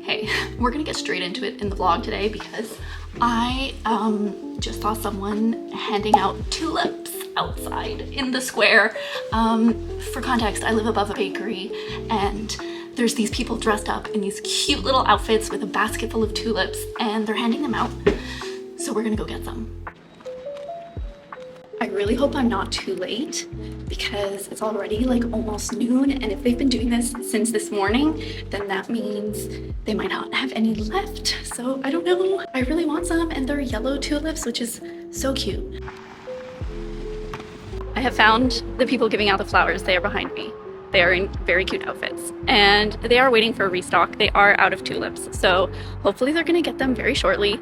Hey, we're gonna get straight into it in the vlog today because I just saw someone handing out tulips outside in the square. For context, I live above a bakery and there's these people dressed up in these cute little outfits with a basket full of tulips and they're handing them out. So we're gonna go get some. I really hope I'm not too late because it's already like almost noon, and if they've been doing this since this morning, then that means they might not have any left. So I don't know. I really want some, and they're yellow tulips, which is so cute. I have found the people giving out the flowers. They are behind me. They are in very cute outfits and they are waiting for a restock. They are out of tulips, so hopefully they're gonna get them very shortly.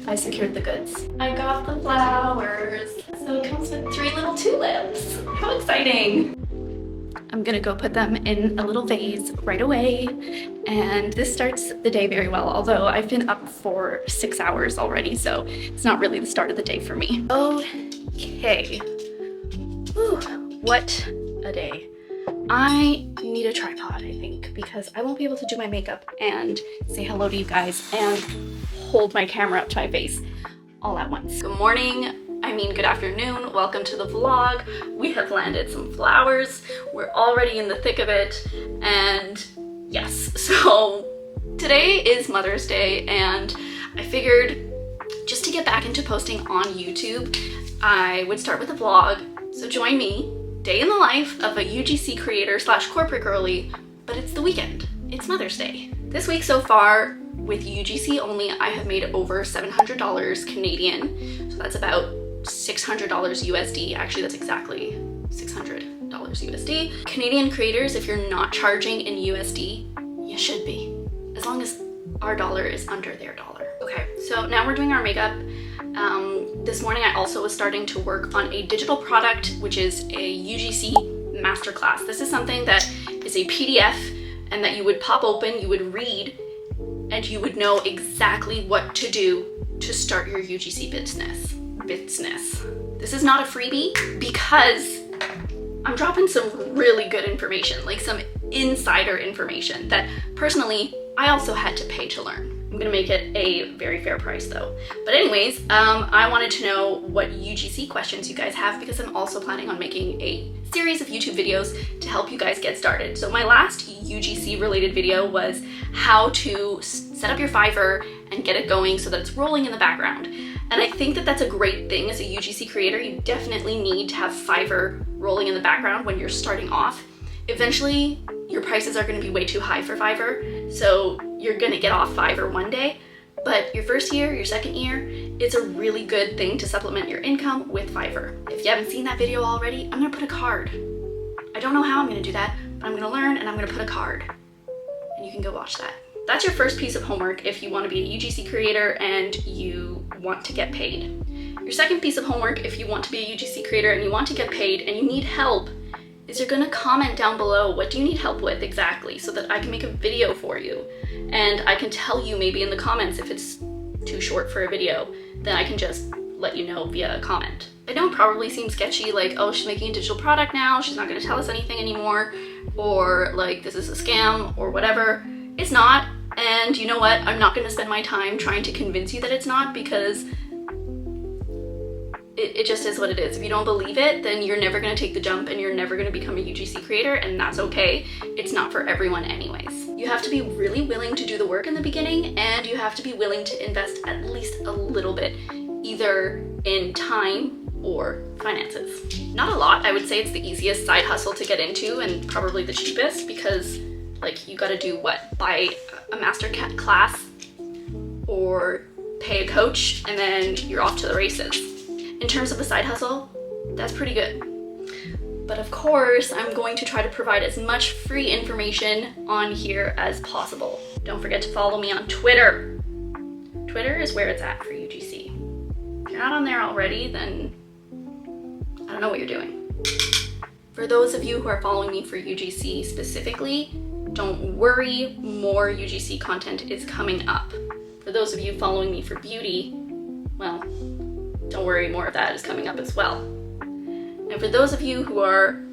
I secured the goods. I got the flowers. So it comes with 3 little tulips. How exciting! I'm gonna go put them in a little vase right away. And this starts the day very well, although I've been up for 6 hours already, so it's not really the start of the day for me. Okay. Whew, what a day. I need a tripod, I think, because I won't be able to do my makeup and say hello to you guys and hold my camera up to my face all at once. Good morning, I mean good afternoon, welcome to the vlog. We have landed some flowers, we're already in the thick of it, and yes, so today is Mother's Day and I figured just to get back into posting on YouTube, I would start with a vlog, so join me. Day in the life of a UGC creator slash corporate girly, but it's the weekend. It's Mother's Day. This week so far, with UGC only, I have made over $700 Canadian. So that's about $600 USD. Actually, that's exactly $600 USD. Canadian creators, if you're not charging in USD, you should be, as long as our dollar is under their dollar. Okay, so now we're doing our makeup. This morning I also was starting to work on a digital product, which is a UGC masterclass. This is something that is a PDF and that you would pop open, you would read, and you would know exactly what to do to start your UGC business. This is not a freebie because I'm dropping some really good information, like some insider information that personally I also had to pay to learn. I'm gonna make it a very fair price though. But anyways, I wanted to know what UGC questions you guys have because I'm also planning on making a series of YouTube videos to help you guys get started. So my last UGC related video was how to set up your Fiverr and get it going so that it's rolling in the background. And I think that that's a great thing as a UGC creator. You definitely need to have Fiverr rolling in the background when you're starting off. Eventually, your prices are gonna be way too high for Fiverr, so you're gonna get off Fiverr one day, but your first year, your second year, it's a really good thing to supplement your income with Fiverr. If you haven't seen that video already, I'm gonna put a card. I don't know how I'm gonna do that, but I'm gonna learn and I'm gonna put a card, and you can go watch that. That's your first piece of homework if you wanna be a UGC creator and you want to get paid. Your second piece of homework if you want to be a UGC creator and you want to get paid and you need help is you're gonna comment down below, what do you need help with exactly, so that I can make a video for you. And I can tell you maybe in the comments if it's too short for a video, then I can just let you know via a comment. I know it probably seems sketchy, like, oh, she's making a digital product now, she's not gonna tell us anything anymore, or like, this is a scam, or whatever. It's not, and you know what? I'm not gonna spend my time trying to convince you that it's not because it just is what it is. If you don't believe it, then you're never gonna take the jump and you're never gonna become a UGC creator, and that's okay. It's not for everyone anyways. You have to be really willing to do the work in the beginning, and you have to be willing to invest at least a little bit, either in time or finances. Not a lot. I would say it's the easiest side hustle to get into and probably the cheapest because like you gotta do what? Buy a master class or pay a coach and then you're off to the races. In terms of a side hustle, that's pretty good. But of course, I'm going to try to provide as much free information on here as possible. Don't forget to follow me on Twitter. Twitter is where it's at for UGC. If you're not on there already, then I don't know what you're doing. For those of you who are following me for UGC specifically, don't worry, more UGC content is coming up. For those of you following me for beauty, well, don't worry, more of that is coming up as well. And for those of you who are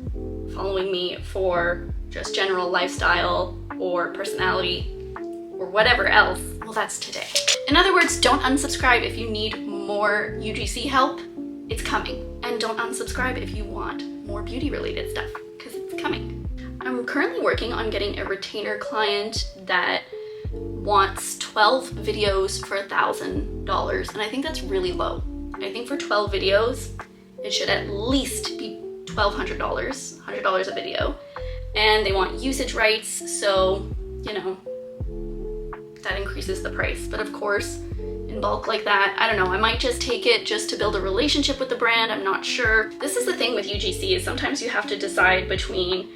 following me for just general lifestyle or personality or whatever else, well, that's today. In other words, don't unsubscribe if you need more UGC help. It's coming. And don't unsubscribe if you want more beauty related stuff, because it's coming. I'm currently working on getting a retainer client that wants 12 videos for $1,000, and I think that's really low. I think for 12 videos, it should at least be $1,200, $100 a video. And they want usage rights, so, you know, that increases the price. But of course, in bulk like that, I don't know, I might just take it just to build a relationship with the brand, I'm not sure. This is the thing with UGC, is sometimes you have to decide between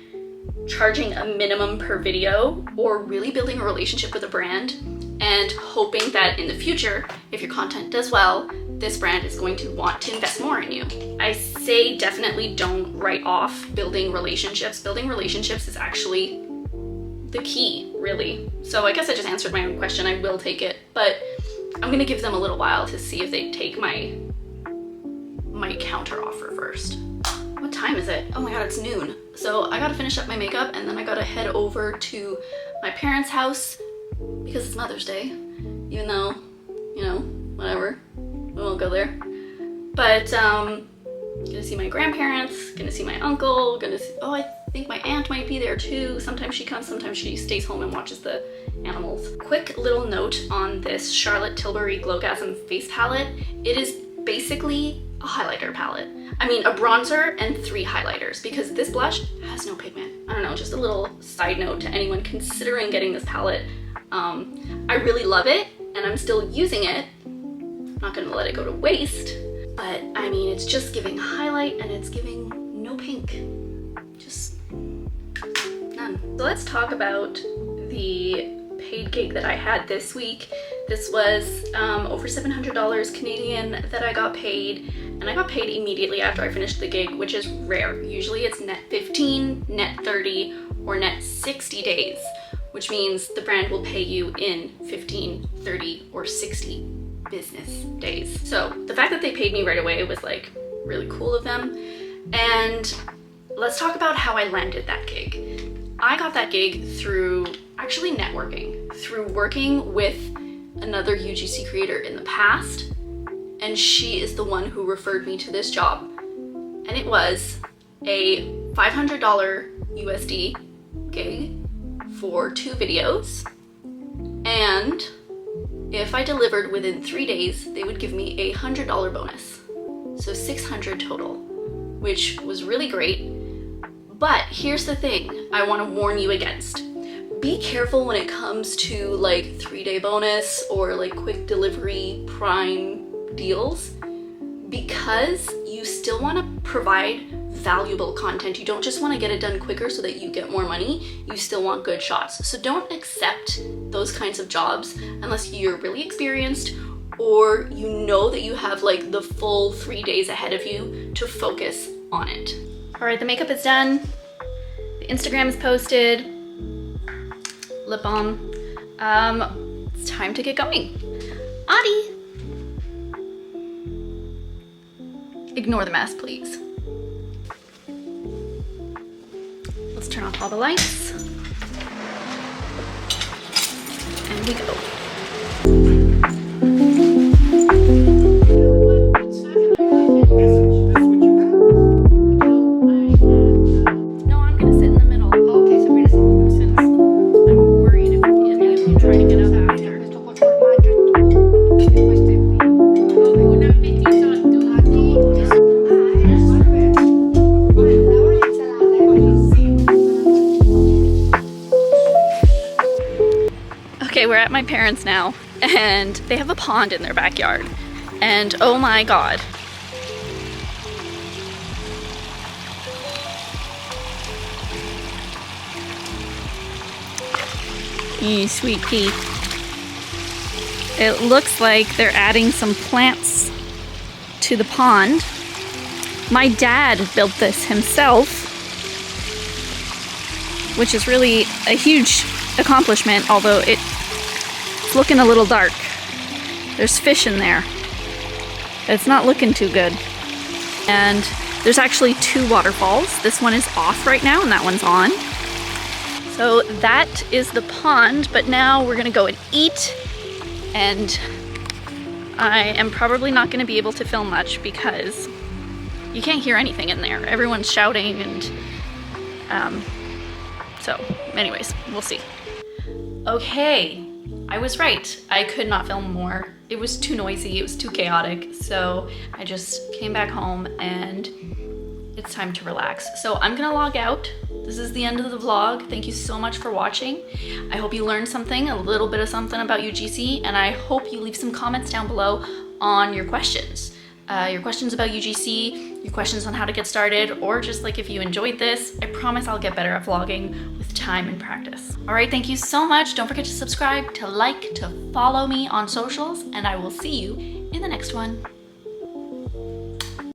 charging a minimum per video or really building a relationship with a brand and hoping that in the future, if your content does well, this brand is going to want to invest more in you. I say definitely don't write off building relationships. Building relationships is actually the key, really. So I guess I just answered my own question. I will take it, but I'm gonna give them a little while to see if they take my counter offer first. What time is it? Oh my god, it's noon. So I gotta finish up my makeup and then I gotta head over to my parents' house because it's Mother's Day, even though, you know, whatever, we won't go there. But gonna see my grandparents, gonna see my uncle, gonna see, oh, I think my aunt might be there too. Sometimes she comes, sometimes she stays home and watches the animals. Quick little note on this Charlotte Tilbury Glowgasm face palette. It is basically a highlighter palette. I mean, a bronzer and 3 highlighters, because this blush has no pigment. I don't know, just a little side note to anyone considering getting this palette. I really love it and I'm still using it. I'm not gonna let it go to waste, but I mean, it's just giving highlight and it's giving no pink. Just none. So let's talk about the paid gig that I had this week. This was over $700 Canadian that I got paid, and I got paid immediately after I finished the gig, which is rare. Usually it's net 15, net 30, or net 60 days, which means the brand will pay you in 15, 30, or 60 business days. So the fact that they paid me right away was like really cool of them. And let's talk about how I landed that gig. I got that gig through actually networking, through working with another UGC creator in the past, and she is the one who referred me to this job. And it was a $500 USD gig for 2 videos, and if I delivered within 3 days, they would give me a $100 bonus. So $600 total, which was really great. But here's the thing I want to warn you against. Be careful when it comes to like 3-day bonus or like quick delivery prime deals, because you still want to provide valuable content. You don't just want to get it done quicker so that you get more money. You still want good shots. So don't accept those kinds of jobs unless you're really experienced or you know that you have like the full 3 days ahead of you to focus on it. All right, the makeup is done. The Instagram is posted. Lip balm. It's time to get going. Audie! Ignore the mess, please. Let's turn off all the lights. And we go. Okay, we're at my parents' now, and they have a pond in their backyard, and oh my god. You sweet pea. It looks like they're adding some plants to the pond. My dad built this himself, which is really a huge accomplishment, although it's looking a little dark. There's fish in there. It's not looking too good. And There's actually 2 waterfalls. This one is off right now and that one's on. So that is the pond, but now we're gonna go and eat, and I am probably not gonna be able to film much because you can't hear anything in there. Everyone's shouting and so anyways, we'll see. Okay, I was right. I could not film more. It was too noisy, it was too chaotic. So I just came back home and it's time to relax. So I'm gonna log out. This is the end of the vlog. Thank you so much for watching. I hope you learned something, a little bit of something about UGC, and I hope you leave some comments down below on your questions. Your questions about UGC, your questions on how to get started, or just like if you enjoyed this. I promise I'll get better at vlogging with time and practice. All right, thank you so much. Don't forget to subscribe, to like, to follow me on socials, and I will see you in the next one.